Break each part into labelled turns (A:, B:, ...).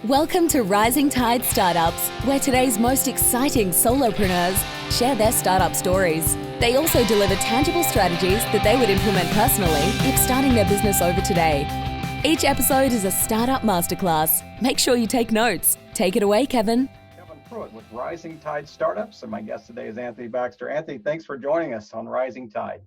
A: Welcome to Rising Tide Startups, where today's most exciting solopreneurs share their startup stories. They also deliver tangible strategies that they would implement personally if starting their business over today. Each episode is a startup masterclass. Make sure you take notes. Take it away, Kevin.
B: Kevin Pruitt with Rising Tide Startups, and my guest today is Anthony Baxter. Anthony, thanks for joining us on Rising Tide.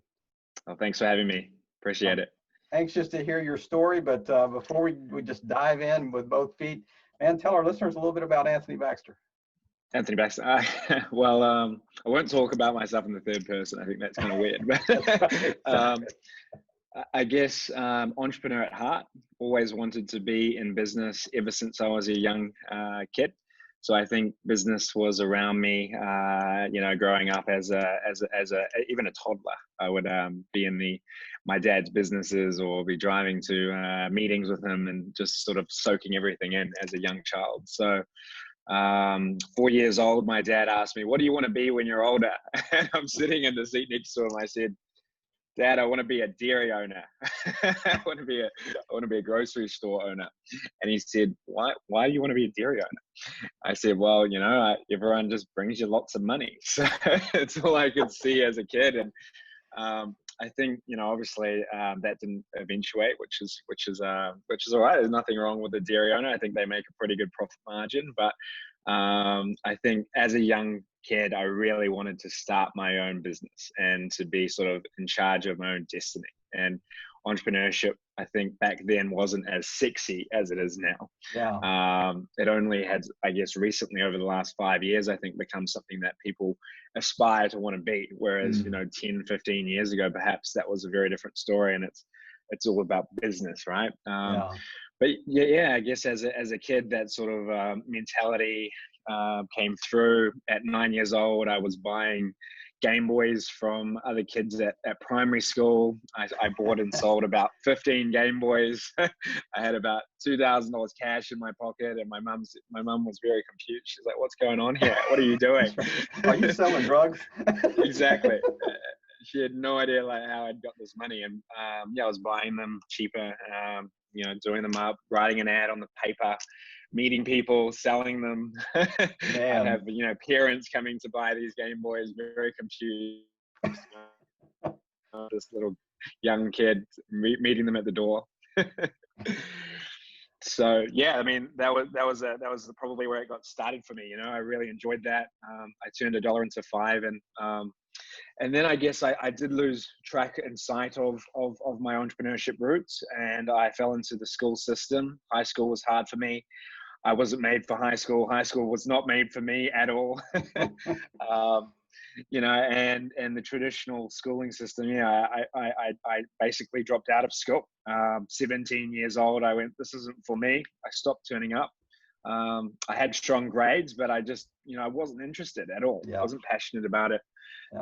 C: Well, thanks for having me. Appreciate it.
B: Anxious to hear your story, but before we just dive in with both feet, man, tell our listeners a little bit about Anthony Baxter.
C: Anthony Baxter. I won't talk about myself in the third person. I think that's kind of weird. But I guess entrepreneur at heart. Always wanted to be in business ever since I was a young kid. So I think business was around me. Growing up as even a toddler, I would be in my dad's businesses or be driving to meetings with him and just sort of soaking everything in as a young child. So 4 years old, my dad asked me, "What do you want to be when you're older?" And I'm sitting in the seat next to him. I said, "Dad, I want to be a dairy owner. I want to be a grocery store owner." And he said, "Why do you want to be a dairy owner?" I said, "Well, everyone just brings you lots of money." So it's all I could see as a kid. And I think, obviously that didn't eventuate, which is all right. There's nothing wrong with a dairy owner. I think they make a pretty good profit margin. But I think as a young kid, I really wanted to start my own business and to be sort of in charge of my own destiny. And entrepreneurship, I think back then wasn't as sexy as it is now.
B: Yeah.
C: It only had, I guess, recently over the last 5 years, I think become something that people aspire to want to be. Whereas, 10, 15 years ago, perhaps that was a very different story, and it's all about business, right? But yeah, I guess as a kid, that sort of mentality came through. At 9 years old, I was buying Game Boys from other kids at primary school. I bought and sold about 15 Game Boys. I had about $2,000 cash in my pocket, and my mum was very confused. She's like, "What's going on here? What are you doing?
B: Are you selling drugs?"
C: Exactly. She had no idea how I'd got this money, and I was buying them cheaper. Doing them up, writing an ad on the paper, meeting people, selling them. I'd have, parents coming to buy these Game Boys, very confused. This little young kid meeting them at the door. So yeah, I mean, that was probably where it got started for me. I really enjoyed that. I turned $1 into $5, and then I guess I did lose track and sight of my entrepreneurship roots, and I fell into the school system. High school was hard for me. I wasn't made for high school. High school was not made for me at all. And the traditional schooling system. Yeah, I basically dropped out of school. 17 years old, I went, "This isn't for me." I stopped turning up. I had strong grades, but I just, I wasn't interested at all. I wasn't passionate about it.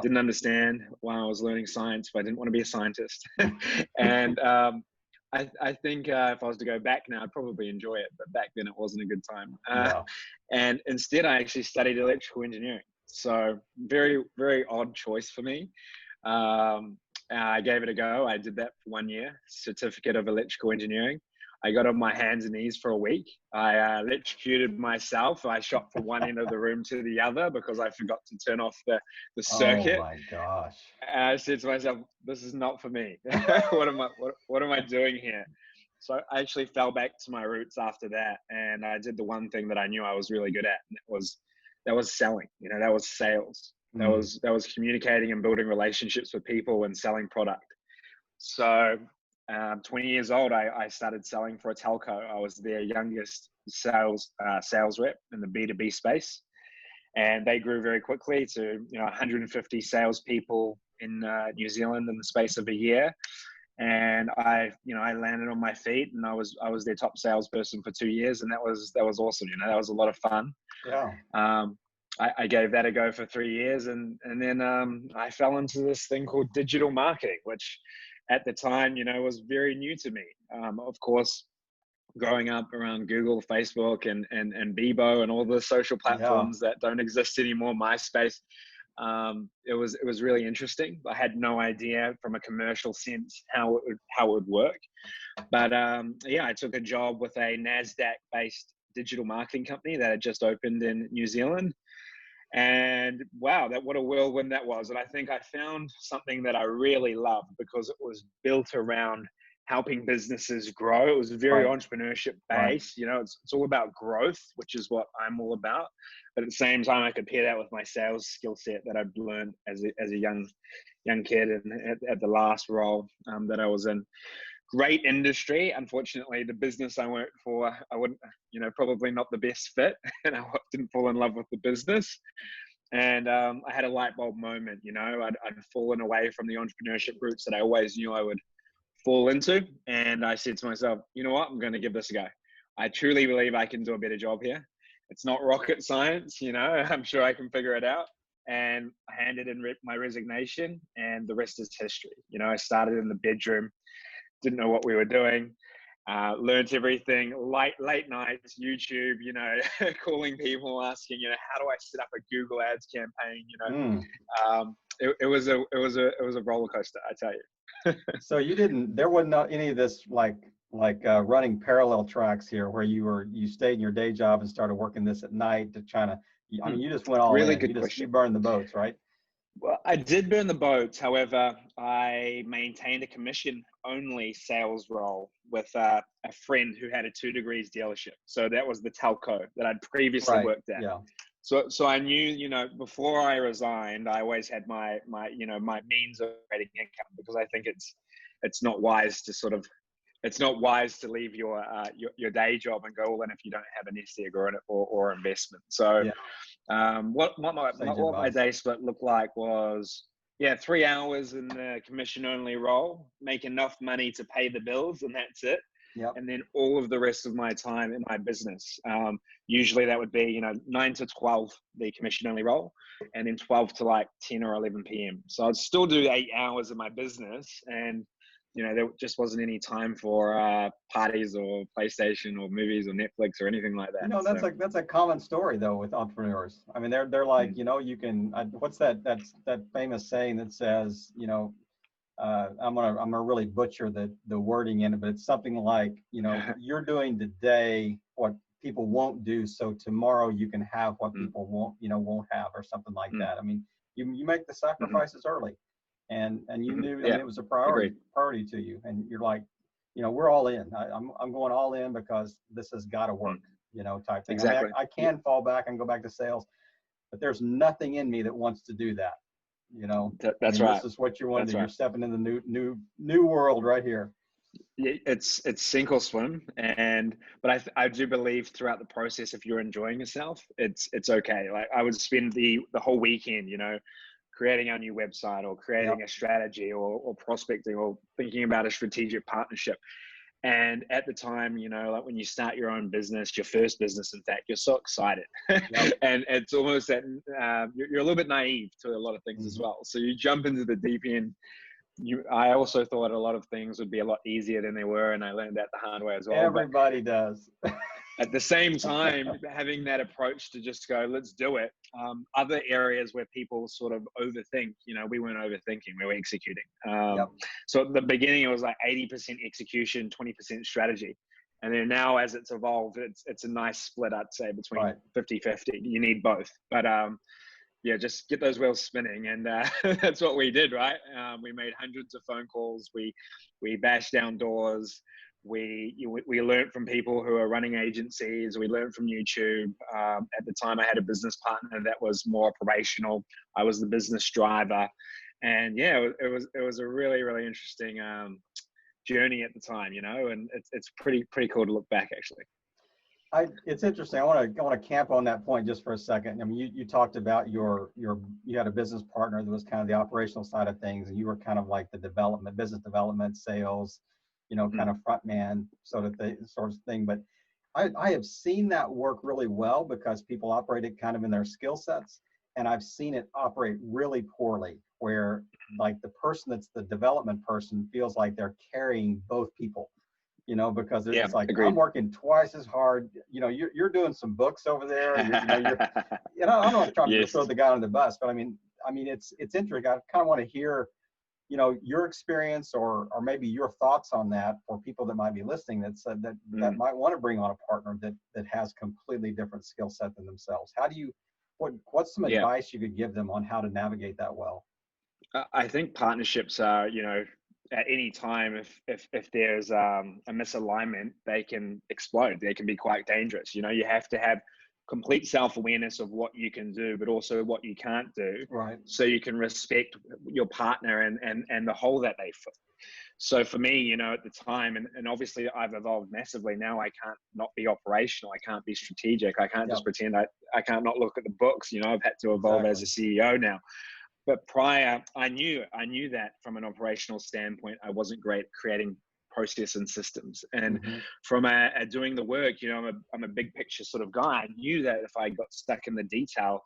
C: Didn't understand why I was learning science, but I didn't want to be a scientist. And I think if I was to go back now, I'd probably enjoy it, but back then it wasn't a good time. And instead, I actually studied electrical engineering. So very, very odd choice for me. I gave it a go. I did that for 1 year, certificate of electrical engineering. I got on my hands and knees for a week. I electrocuted myself. I shot from one end of the room to the other because I forgot to turn off the circuit.
B: Oh my gosh.
C: I said to myself, "This is not for me." What am I doing here? So I actually fell back to my roots after that, and I did the one thing that I knew I was really good at, and that was selling. That was sales. That was communicating and building relationships with people and selling product. So 20 years old, I started selling for a telco. I was their youngest sales rep in the B2B space, and they grew very quickly to 150 salespeople in New Zealand in the space of a year. And I landed on my feet, and I was their top salesperson for 2 years, and that was awesome. That was a lot of fun.
B: Yeah.
C: I gave that a go for 3 years, and then I fell into this thing called digital marketing, which at the time, was very new to me. Of course, growing up around Google, Facebook, and Bebo, and all the social platforms that don't exist anymore, MySpace, it was really interesting. I had no idea from a commercial sense how it would work. But I took a job with a NASDAQ-based digital marketing company that had just opened in New Zealand. And wow, what a whirlwind that was. And I think I found something that I really loved because it was built around helping businesses grow. It was very entrepreneurship based. You know, it's all about growth, which is what I'm all about. But at the same time, I could pair that with my sales skill set that I'd learned as a young kid and at the last role that I was in. Great industry. Unfortunately, the business I worked for, I wouldn't, you know, probably not the best fit, and I didn't fall in love with the business. And I had a light bulb moment. You know, I'd fallen away from the entrepreneurship routes that I always knew I would fall into, and I said to myself, you know what, I'm going to give this a go. I truly believe I can do a better job here. It's not rocket science, you know. I'm sure I can figure it out. And I handed in my resignation, and the rest is history. You know, I started in the bedroom. Didn't know what we were doing, learned everything, late nights, YouTube, you know, calling people, asking, you know, how do I set up a Google Ads campaign? You know, it was a roller coaster, I tell you.
B: So there wasn't any of this like running parallel tracks here where you stayed in your day job and started working this at night to try to, I mean, you just went all
C: really
B: in.
C: Good question.
B: You burned the boats, right?
C: Well, I did burn the boats. However, I maintained a commission-only sales role with a friend who had a 2 Degrees dealership. So that was the telco that I'd previously worked at.
B: Yeah.
C: So I knew, you know, before I resigned, I always had my means of creating income, because I think it's not wise to leave your day job and go all in if you don't have a nest egg or investment. So. Yeah. What my day split looked like was 3 hours in the commission only role, make enough money to pay the bills, and that's it.
B: Yep.
C: And then all of the rest of my time in my business. Usually that would be, you know, 9 to 12, the commission only role, and then 12 to like 10 or 11 p.m. So I'd still do 8 hours of my business, and you know, there just wasn't any time for parties or PlayStation or movies or Netflix or anything like that.
B: You know, that's a common story though with entrepreneurs. I mean, they're like, you know, you can. What's that famous saying that says, you know, I'm gonna really butcher the wording in it, but it's something like, you know, you're doing today what people won't do, so tomorrow you can have what people won't have, or something like that. I mean, you make the sacrifices early. And you knew it was a priority to you, and you're like, you know, we're all in. I'm going all in because this has got to work, you know, type thing.
C: Exactly.
B: I can fall back and go back to sales, but there's nothing in me that wants to do that. You know,
C: that's right.
B: This is what you want to do. You're stepping in the new world right here.
C: It's sink or swim, but I do believe throughout the process, if you're enjoying yourself, it's okay. Like I would spend the whole weekend, you know, creating our new website or creating a strategy or prospecting or thinking about a strategic partnership. And at the time, you know, like when you start your own business, your first business, in fact, you're so excited. And it's almost that you're a little bit naive to a lot of things as well. So you jump into the deep end. I also thought a lot of things would be a lot easier than they were, and I learned that the hard way as well.
B: Everybody does.
C: At the same time, having that approach to just go, let's do it. Other areas where people sort of overthink, you know, we weren't overthinking, we were executing. So at the beginning, it was like 80% execution, 20% strategy. And then now as it's evolved, it's a nice split, I'd say, between 50-50. You need both. But just get those wheels spinning. And that's what we did, right? We made hundreds of phone calls. We bashed down doors. We learned from people who are running agencies. We learned from YouTube. At the time, I had a business partner that was more operational. I was the business driver, and it was a really, really interesting journey at the time, you know. And it's pretty cool to look back, actually.
B: It's interesting. I want to camp on that point just for a second. I mean, you talked about you had a business partner that was kind of the operational side of things, and you were kind of like the business development, sales, you know, kind of front man sort of thing. But I have seen that work really well because people operate it kind of in their skill sets, and I've seen it operate really poorly where like the person that's the development person feels like they're carrying both people, you know, because it's like, agreed. I'm working twice as hard. You know, you're doing some books over there. I'm not trying to throw the guy on the bus, but I mean, it's interesting. I kind of want to hear your experience or maybe your thoughts on that for people that might be listening that said that might want to bring on a partner that has completely different skill set than themselves. How do you, what's some
C: Yeah.
B: advice you could give them on how to navigate that well?
C: I think partnerships are, at any time, if there's a misalignment, they can explode. They can be quite dangerous. You have to have complete self-awareness of what you can do, but also what you can't do,
B: Right.
C: so you can respect your partner and the hole that they fill. So for me, at the time, and obviously I've evolved massively. Now I can't not be operational. I can't be strategic. I can't just pretend I can't not look at the books. I've had to evolve as a CEO now. But prior, I knew that from an operational standpoint, I wasn't great at creating process and systems. And from doing the work, I'm a big picture sort of guy. I knew that if I got stuck in the detail,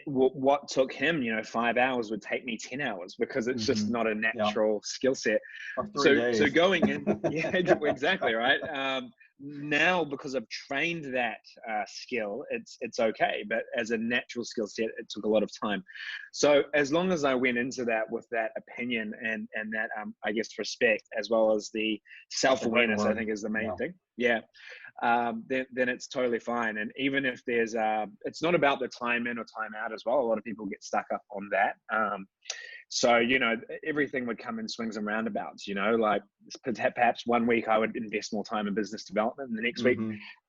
C: what took him 5 hours would take me 10 hours, because it's just not a natural skill set.
B: Or 3 days.
C: So going in, exactly right. Now, because I've trained that skill, it's okay. But as a natural skill set, it took a lot of time. So as long as I went into that with that opinion and that I guess respect, as well as the self-awareness, I think is the main thing. Yeah. Then it's totally fine. And even if there's it's not about the time in or time out as well. A lot of people get stuck up on that. So, everything would come in swings and roundabouts, like perhaps one week I would invest more time in business development, and the next week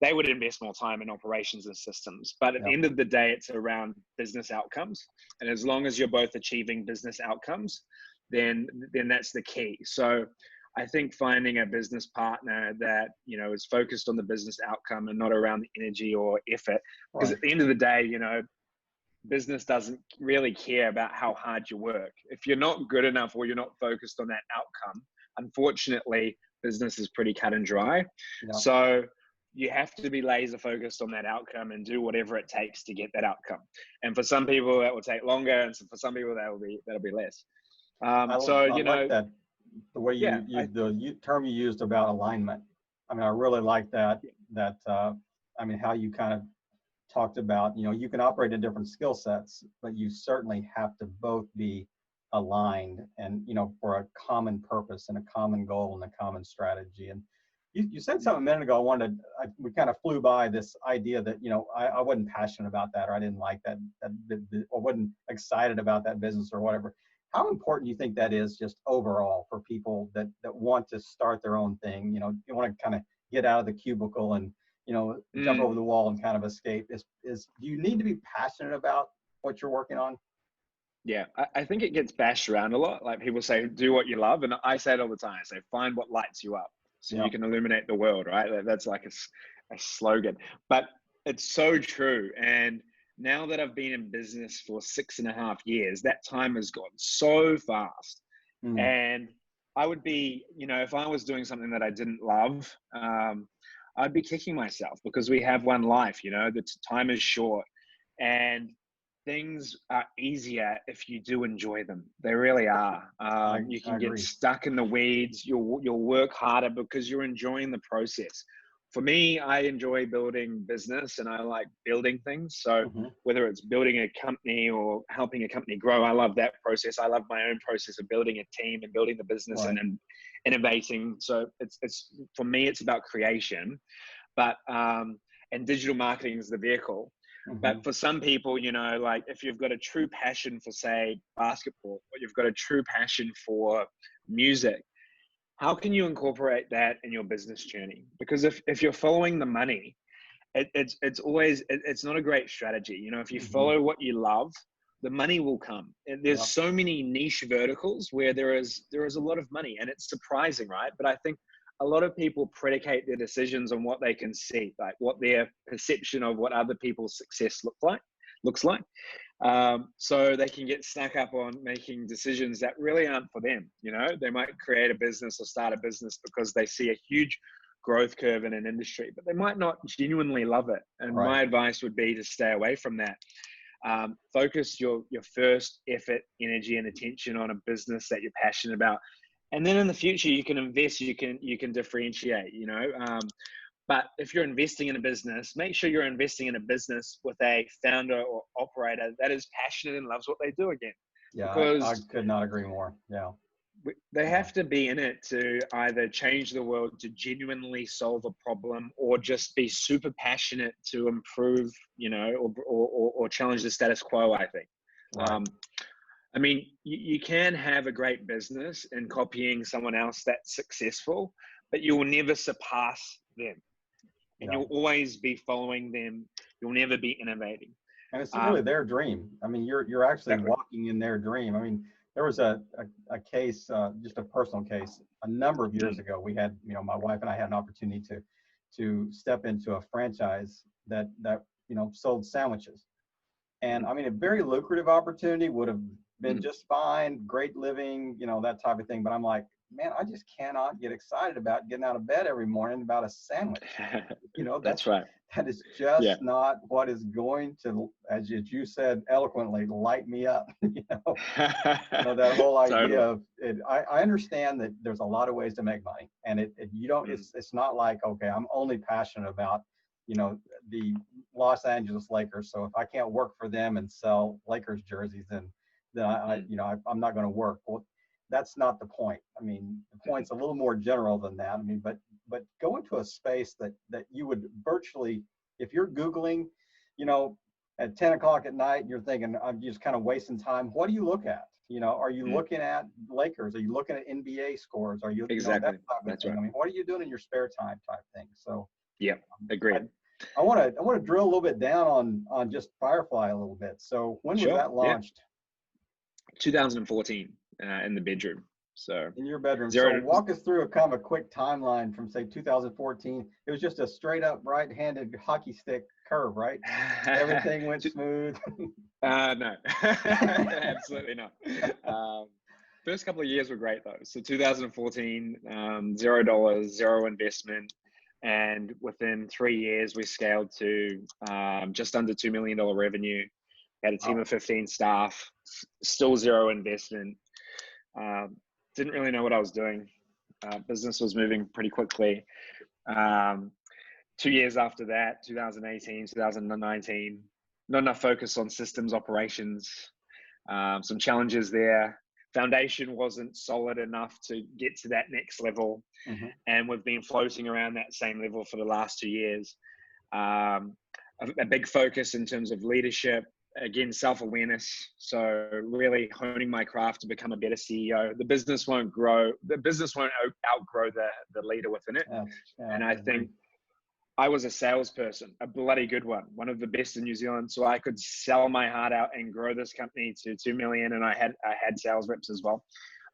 C: they would invest more time in operations and systems. But at the end of the day, it's around business outcomes. And as long as you're both achieving business outcomes, then that's the key. So I think finding a business partner that, is focused on the business outcome and not around the energy or effort, because at the end of the day, business doesn't really care about how hard you work. If you're not good enough or you're not focused on that outcome, unfortunately, business is pretty cut and dry. So you have to be laser focused on that outcome and do whatever it takes to get that outcome. And for some people that will take longer, and for some people that'll be less.
B: I like that, the way the term you used about alignment. I mean, I really like that. How you kind of talked about, you can operate in different skill sets, but you certainly have to both be aligned and, for a common purpose and a common goal and a common strategy. And you said something a minute ago. We kind of flew by this idea that, I wasn't passionate about that, or I didn't like that, or wasn't excited about that business or whatever. How important do you think that is just overall for people that want to start their own thing? You want to kind of get out of the cubicle and, jump over the wall and kind of escape. Do you need to be passionate about what you're working on?
C: Yeah, I think it gets bashed around a lot. Like, people say, do what you love. And I say it all the time. I say, find what lights you up so you can illuminate the world, right? That's like a slogan. But it's so true. And now that I've been in business for 6.5 years, that time has gone so fast. And I would be, if I was doing something that I didn't love, I'd be kicking myself, because we have one life, the time is short, and things are easier if you do enjoy them. They really are. You can get stuck in the weeds. You'll work harder because you're enjoying the process. For me, I enjoy building business, and I like building things. So whether it's building a company or helping a company grow, I love that process. I love my own process of building a team and building the business and innovating. So it's for me, it's about creation, but and digital marketing is the vehicle. But for some people, like if you've got a true passion for, say, basketball, or you've got a true passion for music, how can you incorporate that in your business journey? Because if you're following the money, it's not a great strategy. If you follow what you love, the money will come. And there's so many niche verticals where there is a lot of money, and it's surprising, right? But I think a lot of people predicate their decisions on what they can see, like what their perception of what other people's success looks like. So they can get stuck up on making decisions that really aren't for them. They might create a business or start a business because they see a huge growth curve in an industry, but they might not genuinely love it. And my advice would be to stay away from that. Focus your first effort, energy, and attention on a business that you're passionate about. And then in the future, you can invest, you can differentiate, but if you're investing in a business, make sure you're investing in a business with a founder or operator that is passionate and loves what they do again.
B: Yeah,
C: because
B: I could not agree more. Yeah.
C: they have to be in it to either change the world, to genuinely solve a problem, or just be super passionate to improve, you know, or challenge the status quo, I think.
B: Right.
C: I mean, you can have a great business in copying someone else that's successful, but you will never surpass them. And
B: No.
C: you'll always be following them. You'll never be innovating.
B: And it's really their dream. I mean, you're actually
C: Exactly.
B: walking in their dream. I mean, there was a case, just a personal case, a number of years ago. We had, you know, my wife and I had an opportunity to step into a franchise that you know, sold sandwiches. And I mean, a very lucrative opportunity, would have been just fine, great living, you know, that type of thing. But I'm like, man, I just cannot get excited about getting out of bed every morning about a sandwich. You know,
C: That's right.
B: that is just
C: Yeah.
B: not what is going to, as you said eloquently, light me up. You know, that whole idea
C: Totally.
B: of it. I understand that there's a lot of ways to make money, and you don't. It's not like, okay, I'm only passionate about, you know, the Los Angeles Lakers. So if I can't work for them and sell Lakers jerseys, then I'm not going to work. Well, that's not the point. I mean, the point's a little more general than that. I mean, but go into a space that you would virtually, if you're Googling, you know, at 10 o'clock at night, you're thinking, I'm just kind of wasting time. What do you look at? You know, are you looking at Lakers? Are you looking at NBA scores? Are you,
C: Exactly.
B: that type of
C: That's
B: thing?
C: right.
B: I mean, what are you doing in your spare time type thing? So
C: Yeah, agreed.
B: I want to drill a little bit down on just Firefly a little bit. So when was that launched?
C: 2014 in the bedroom. So
B: in your bedroom. So walk us through a kind of a quick timeline from, say, 2014. It was just a straight up right-handed hockey stick curve, right? Everything went smooth.
C: No, absolutely not. First couple of years were great though. So 2014, $0, zero investment. And within 3 years, we scaled to just under $2 million revenue. Had a team of 15 staff, still zero investment. Didn't really know what I was doing. Business was moving pretty quickly. 2 years after that, 2018, 2019, not enough focus on systems operations, some challenges there. Foundation wasn't solid enough to get to that next level. And we've been floating around that same level for the last 2 years. A big focus in terms of leadership, again, self-awareness. So really honing my craft to become a better CEO. The business won't grow. The business won't outgrow the leader within it. And I think I was a salesperson, a bloody good one of the best in New Zealand. So I could sell my heart out and grow this company to 2 million. And I had sales reps as well.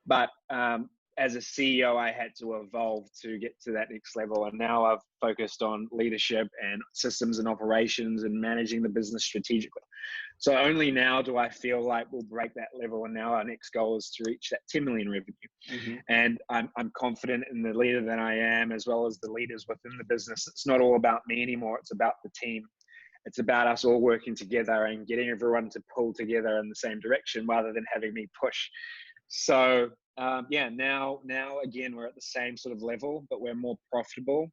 C: But as a CEO, I had to evolve to get to that next level. And now I've focused on leadership and systems and operations and managing the business strategically. So only now do I feel like we'll break that level. And now our next goal is to reach that 10 million revenue. And I'm confident in the leader that I am, as well as the leaders within the business. It's not all about me anymore. It's about the team. It's about us all working together and getting everyone to pull together in the same direction rather than having me push. So now again, we're at the same sort of level, but we're more profitable.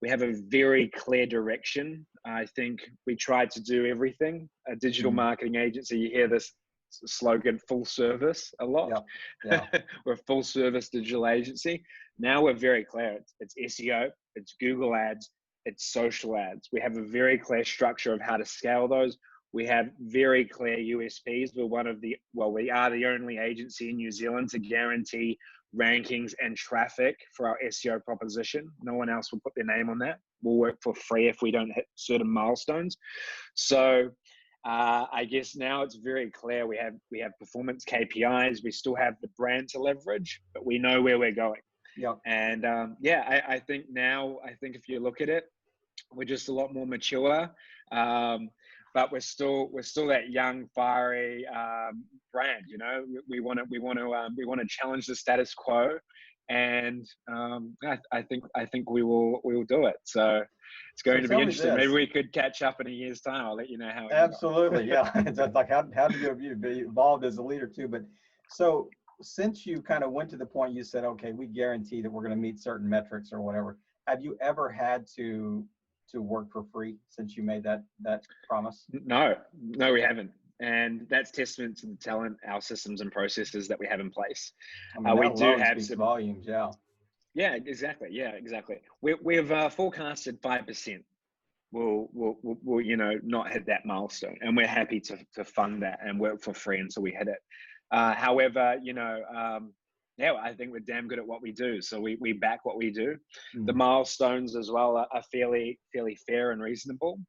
C: We have a very clear direction. I think we tried to do everything. A digital marketing agency, you hear this slogan, full service, a lot. We're a full service digital agency. Now we're very clear. It's SEO, it's Google ads, it's social ads. We have a very clear structure of how to scale those. We have very clear USPs. We are the only agency in New Zealand to guarantee rankings and traffic for our SEO proposition. No one else will put their name on that. We'll work for free if we don't hit certain milestones. So I guess now it's very clear. We have performance KPIs. We still have the brand to leverage, but we know where we're going. And I think if you look at it, we're just a lot more mature. But we're still that young, fiery brand. You know, we want to challenge the status quo, and I think we will do it. So it's going to be interesting. Maybe we could catch up in a year's time. I'll let you know how.
B: Absolutely, yeah. It's like how do you be involved as a leader too? But so since you kind of went to the point, you said, okay, we guarantee that we're going to meet certain metrics or whatever. Have you ever had to work for free since you made that promise?
C: No, we haven't. And that's testament to the talent, our systems and processes that we have in place.
B: I mean,
C: We
B: that
C: do
B: alone
C: have
B: speaks
C: some
B: volumes. Yeah.
C: Yeah, exactly. Yeah, exactly. We've forecasted 5% will not hit that milestone, and we're happy to fund that and work for free until we hit it. However, yeah, I think we're damn good at what we do, so we back what we do. The milestones as well are fairly fair and reasonable,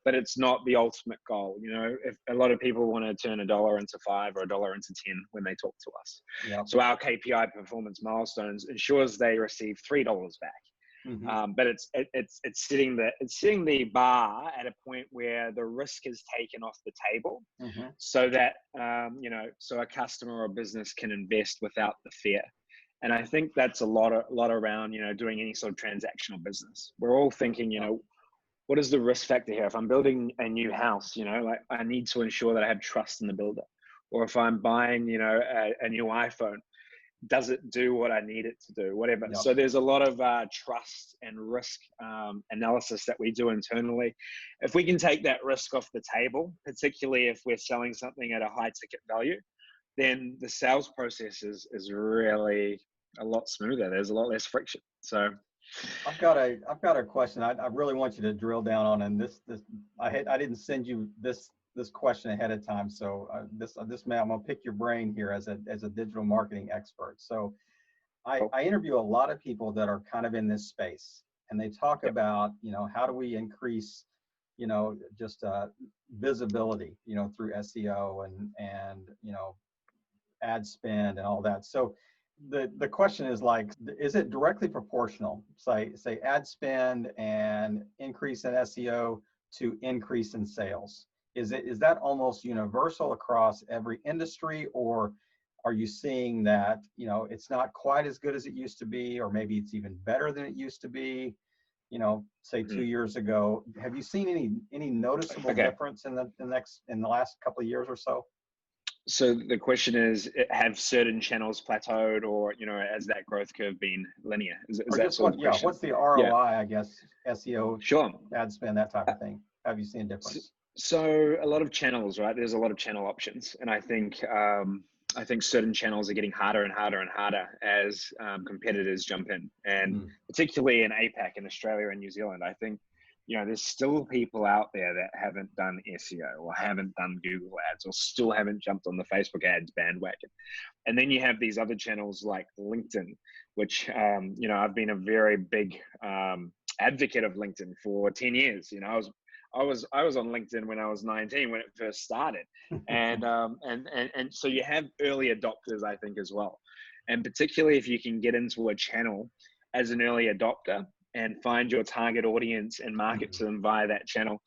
C: but it's not the ultimate goal. If a lot of people want to turn $1 into 5 or $1 into 10 when they talk to us, so our KPI performance milestones ensures they receive $3 back. But it's setting the bar at a point where the risk is taken off the table, so that so a customer or business can invest without the fear. And I think that's a lot around doing any sort of transactional business. We're all thinking, what is the risk factor here? If I'm building a new house, like I need to ensure that I have trust in the builder. Or if I'm buying a new iPhone, does it do what I need it to do, whatever. So there's a lot of trust and risk analysis that we do internally. If we can take that risk off the table, particularly if we're selling something at a high ticket value, then the sales process is really a lot smoother. There's a lot less friction. So
B: I've got a question I really want you to drill down on, and this I didn't send you this question ahead of time, so I'm gonna pick your brain here as a digital marketing expert. So I interview a lot of people that are kind of in this space, and they talk about how do we increase just visibility through SEO and ad spend and all that. So the question is, like, is it directly proportional, say ad spend and increase in SEO to increase in sales? Is that almost universal across every industry, or are you seeing that it's not quite as good as it used to be, or maybe it's even better than it used to be? Say 2 years ago. Have you seen any noticeable difference in the last couple of years or so?
C: So the question is, have certain channels plateaued, or has that growth curve been linear? Is that sort of question?
B: What's the ROI? I guess SEO,
C: sure,
B: ad spend, that type of thing. Have you seen a difference?
C: So a lot of channels, right? There's a lot of channel options, and I think certain channels are getting harder and harder and harder as competitors jump in, and particularly in APAC, in Australia and New Zealand. I think there's still people out there that haven't done SEO or haven't done Google ads or still haven't jumped on the Facebook ads bandwagon. And then you have these other channels like LinkedIn, which I've been a very big advocate of LinkedIn for 10 years. I was on LinkedIn when I was 19 when it first started, and so you have early adopters, I think, as well, and particularly if you can get into a channel as an early adopter and find your target audience and market to them via that channel,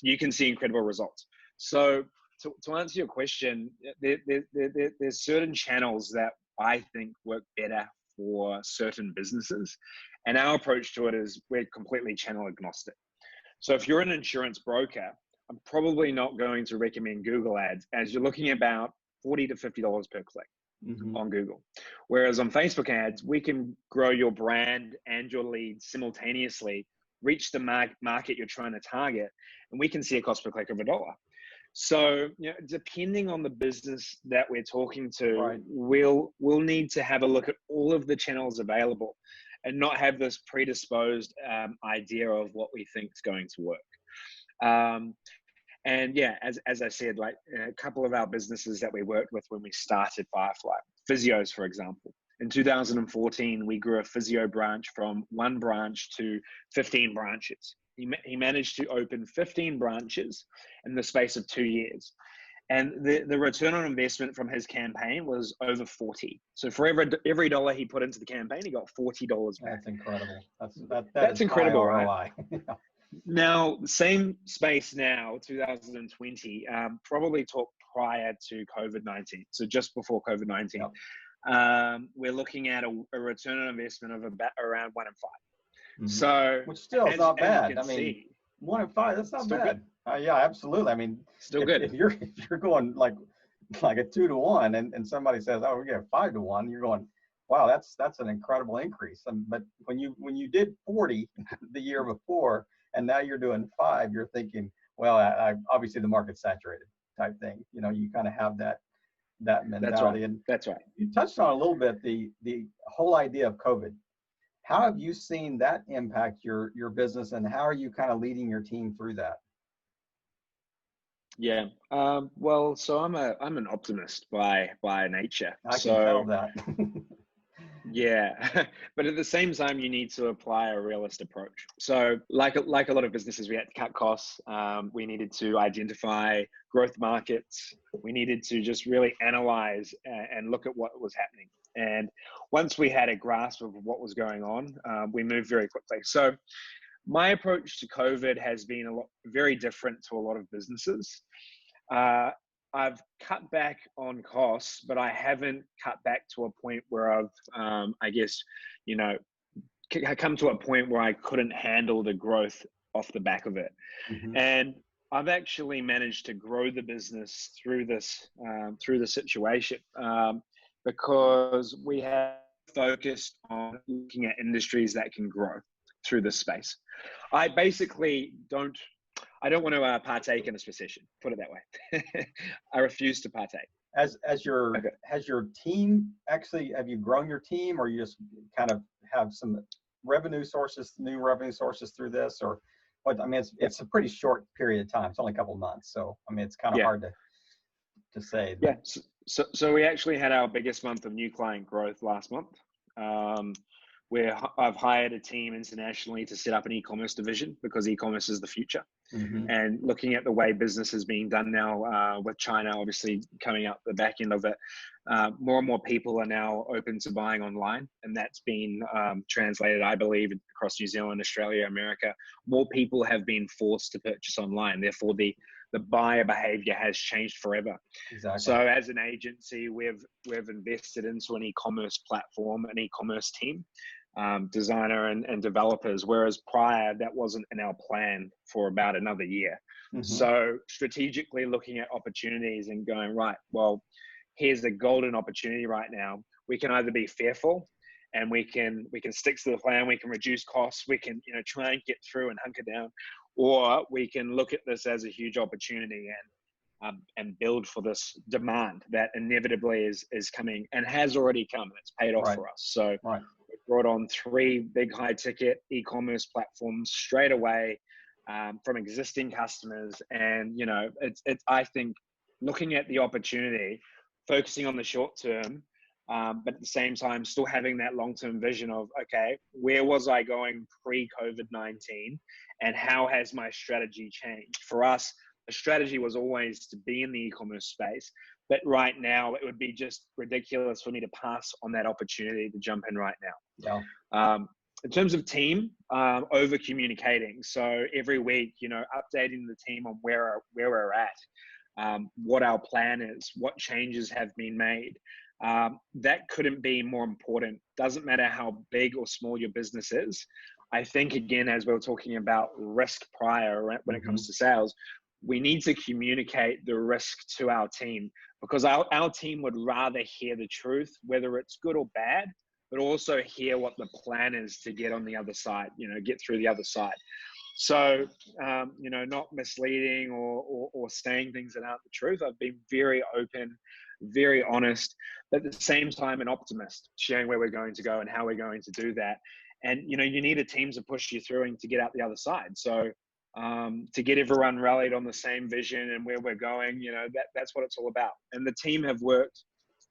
C: you can see incredible results. So to answer your question, there's certain channels that I think work better for certain businesses, and our approach to it is we're completely channel agnostic. So if you're an insurance broker, I'm probably not going to recommend Google ads, as you're looking at about $40 to $50 per click on Google. Whereas on Facebook ads, we can grow your brand and your leads simultaneously, reach the market you're trying to target, and we can see a cost per click of $1. So depending on the business that we're talking to, we'll need to have a look at all of the channels available, and not have this predisposed idea of what we think is going to work. And yeah, as I said, like a couple of our businesses that we worked with when we started Firefly, physios, for example. In 2014, we grew a physio branch from 1 branch to 15 branches. He managed to open 15 branches in the space of 2 years. And the return on investment from his campaign was over 40. So for every dollar he put into the campaign, he got $40 back.
B: That's incredible.
C: That's incredible, right?
B: ROI.
C: Now, same space now, 2020, probably talk prior to COVID-19. So just before COVID-19, we're looking at a return on investment of about around 1 in 5. So,
B: which still is not bad. I mean,
C: see,
B: 1 in 5, that's not
C: still
B: bad. Yeah, absolutely. I mean,
C: still good.
B: If you're going like a 2 to 1, and somebody says, "Oh, we get 5 to 1," you're going, "Wow, that's an incredible increase." But when you did 40 the year before, and now you're doing 5, you're thinking, well, obviously the market's saturated. type thing. You know, you kind of have that mentality.
C: That's right.
B: And
C: That's right.
B: you touched on a little bit the whole idea of COVID. How have you seen that impact your business, and how are you kind of leading your team through that?
C: Yeah. Well, so I'm an optimist by nature.
B: I can tell that.
C: Yeah, but at the same time, you need to apply a realist approach. So, like a lot of businesses, we had to cut costs. We needed to identify growth markets. We needed to just really analyze and look at what was happening. And once we had a grasp of what was going on, we moved very quickly. So, my approach to COVID has been very different to a lot of businesses. I've cut back on costs, but I haven't cut back to a point where I've, I guess, you know, come to a point where I couldn't handle the growth off the back of it.
B: Mm-hmm.
C: And I've actually managed to grow the business through this situation, because we have focused on looking at industries that can grow through this space. I basically don't want to partake in this position. Put it that way. I refuse to partake.
B: Has your team actually, have you grown your team, or you just kind of have some new revenue sources through this, or what? I mean, it's a pretty short period of time. It's only a couple of months, so I mean, it's kind of hard to say.
C: Yeah. So we actually had our biggest month of new client growth last month. Where I've hired a team internationally to set up an e-commerce division, because e-commerce is the future.
B: Mm-hmm.
C: And looking at the way business is being done now, with China obviously coming out the back end of it, more and more people are now open to buying online, and that's been translated, I believe, across New Zealand, Australia, America. More people have been forced to purchase online. Therefore, the buyer behavior has changed forever.
B: Exactly.
C: So as an agency, we've invested into an e-commerce platform, an e-commerce team, designer and developers, whereas prior that wasn't in our plan for about another year.
B: Mm-hmm.
C: So strategically looking at opportunities and going, right, well, here's a golden opportunity right now. We can either be fearful and we can stick to the plan, we can reduce costs, we can, you know, try and get through and hunker down, or we can look at this as a huge opportunity and build for this demand that inevitably is coming and has already come, and it's paid off for us. So we brought on 3 big high ticket e-commerce platforms straight away from existing customers. And, you know, it's I think looking at the opportunity, focusing on the short term, but at the same time, still having that long-term vision of, okay, where was I going pre-COVID-19 and how has my strategy changed? For us, the strategy was always to be in the e-commerce space, but right now it would be just ridiculous for me to pass on that opportunity to jump in right now.
B: Yeah.
C: In terms of team, over communicating. So every week, you know, updating the team on where we're at, what our plan is, what changes have been made. That couldn't be more important. Doesn't matter how big or small your business is. I think, again, as we were talking about risk prior, right, when it comes to sales, we need to communicate the risk to our team, because our team would rather hear the truth, whether it's good or bad, but also hear what the plan is to get on the other side, you know, get through the other side. So, you know, not misleading or saying things that aren't the truth. I've been very open, very honest, but at the same time, an optimist, sharing where we're going to go and how we're going to do that. And, you know, you need a team to push you through and to get out the other side. So to get everyone rallied on the same vision and where we're going, you know, that's what it's all about. And the team have worked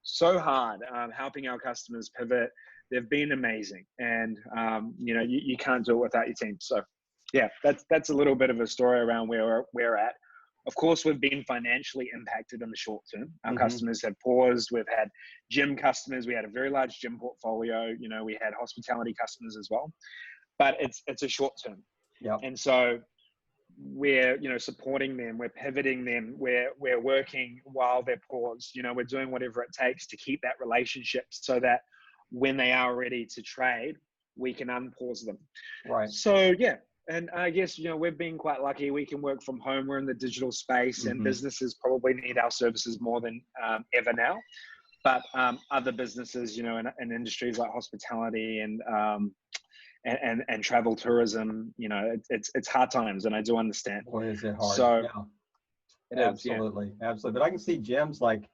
C: so hard helping our customers pivot. They've been amazing. And, you know, you can't do it without your team. So, yeah, that's a little bit of a story around where we're at. Of course, we've been financially impacted in the short term. Our customers have paused. We've had gym customers. We had a very large gym portfolio. You know, we had hospitality customers as well. But it's a short term.
B: Yeah.
C: And so we're, you know, supporting them. We're pivoting them. We're working while they're paused. You know, we're doing whatever it takes to keep that relationship so that when they are ready to trade, we can unpause them.
B: Right.
C: So, yeah. And I guess, you know, we've been quite lucky. We can work from home. We're in the digital space, and businesses probably need our services more than ever now. But other businesses, you know, in industries like hospitality and travel tourism, you know, it's hard times, and I do understand.
B: Boy, is it hard.
C: So, It is,
B: absolutely, absolutely. But I can see gyms like,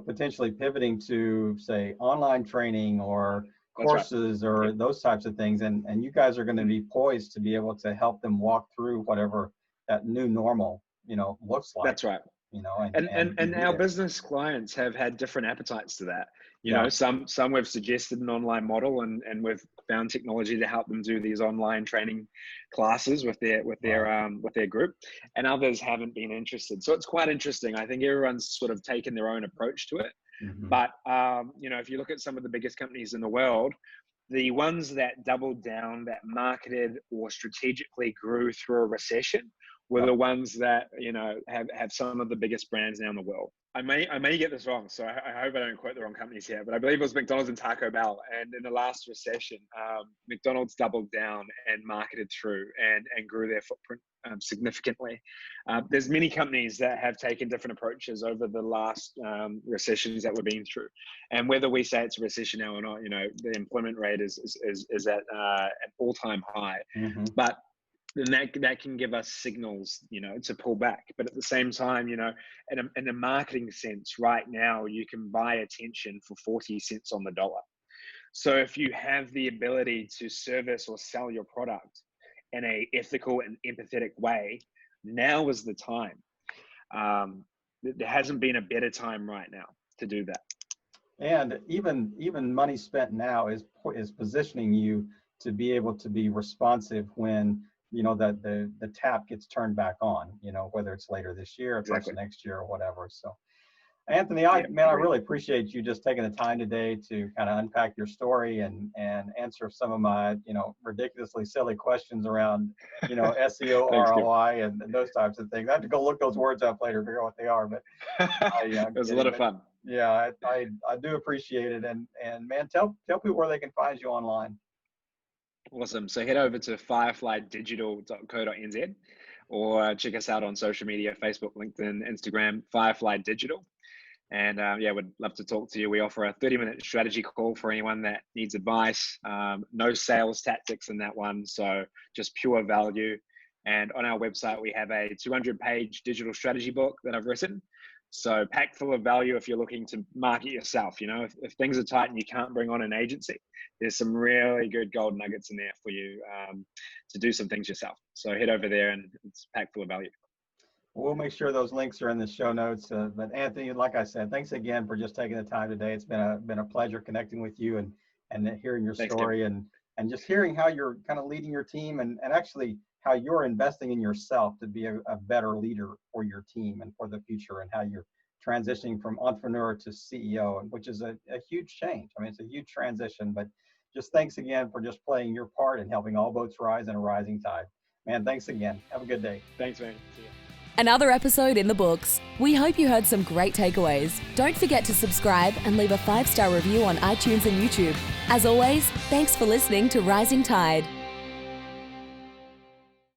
B: potentially pivoting to, say, online training or
C: That's right.
B: courses or those types of things. And you guys are going to be poised to be able to help them walk through whatever that new normal, looks like.
C: That's right.
B: And
C: And
B: be
C: our
B: there.
C: business clients have had different appetites to that.
B: Yeah.
C: Some we've suggested an online model, and we've found technology to help them do these online training classes with their group, and others haven't been interested. So it's quite interesting. I think everyone's sort of taken their own approach to it.
B: Mhm.
C: But if you look at some of the biggest companies in the world, the ones that doubled down, that marketed or strategically grew through a recession, were the ones that have some of the biggest brands now in the world. I may get this wrong, so I hope I don't quote the wrong companies here, but I believe it was McDonald's and Taco Bell. And in the last recession, McDonald's doubled down and marketed through and grew their footprint significantly. There's many companies that have taken different approaches over the last recessions that we've been through. And whether we say it's a recession now or not, the employment rate is at an all-time high.
B: Mm-hmm.
C: But then that can give us signals, to pull back. But at the same time, in a marketing sense, right now, you can buy attention for 40 cents on the dollar. So if you have the ability to service or sell your product in a ethical and empathetic way, now is the time. There hasn't been a better time right now to do that.
B: And even money spent now is positioning you to be able to be responsive when that the tap gets turned back on, whether it's later this year, or first next year, or whatever. So, Anthony, I really appreciate you just taking the time today to kind of unpack your story and answer some of my, ridiculously silly questions around, SEO, ROI, and those types of things. I have to go look those words up later to figure out what they are, but
C: it was a lot of fun.
B: Yeah, I do appreciate it. And man, tell people where they can find you online.
C: Awesome. So head over to fireflydigital.co.nz or check us out on social media, Facebook, LinkedIn, Instagram, Firefly Digital. And we'd love to talk to you. We offer a 30-minute strategy call for anyone that needs advice. No sales tactics in that one. So just pure value. And on our website, we have a 200-page digital strategy book that I've written. So packed full of value if you're looking to market yourself. If things are tight and you can't bring on an agency, there's some really good gold nuggets in there for you to do some things yourself. So head over there and it's packed full of value.
B: We'll make sure those links are in the show notes. But Anthony, like I said, thanks again for just taking the time today. It's been a pleasure connecting with you and hearing your story and just hearing how you're kind of leading your team and actually how you're investing in yourself to be a better leader for your team and for the future, and how you're transitioning from entrepreneur to CEO, which is a huge change. I mean, it's a huge transition, but just thanks again for just playing your part in helping all boats rise in a rising tide. Man, thanks again. Have a good day.
C: Thanks, man. See ya.
A: Another episode in the books. We hope you heard some great takeaways. Don't forget to subscribe and leave a 5-star review on iTunes and YouTube. As always, thanks for listening to Rising Tide.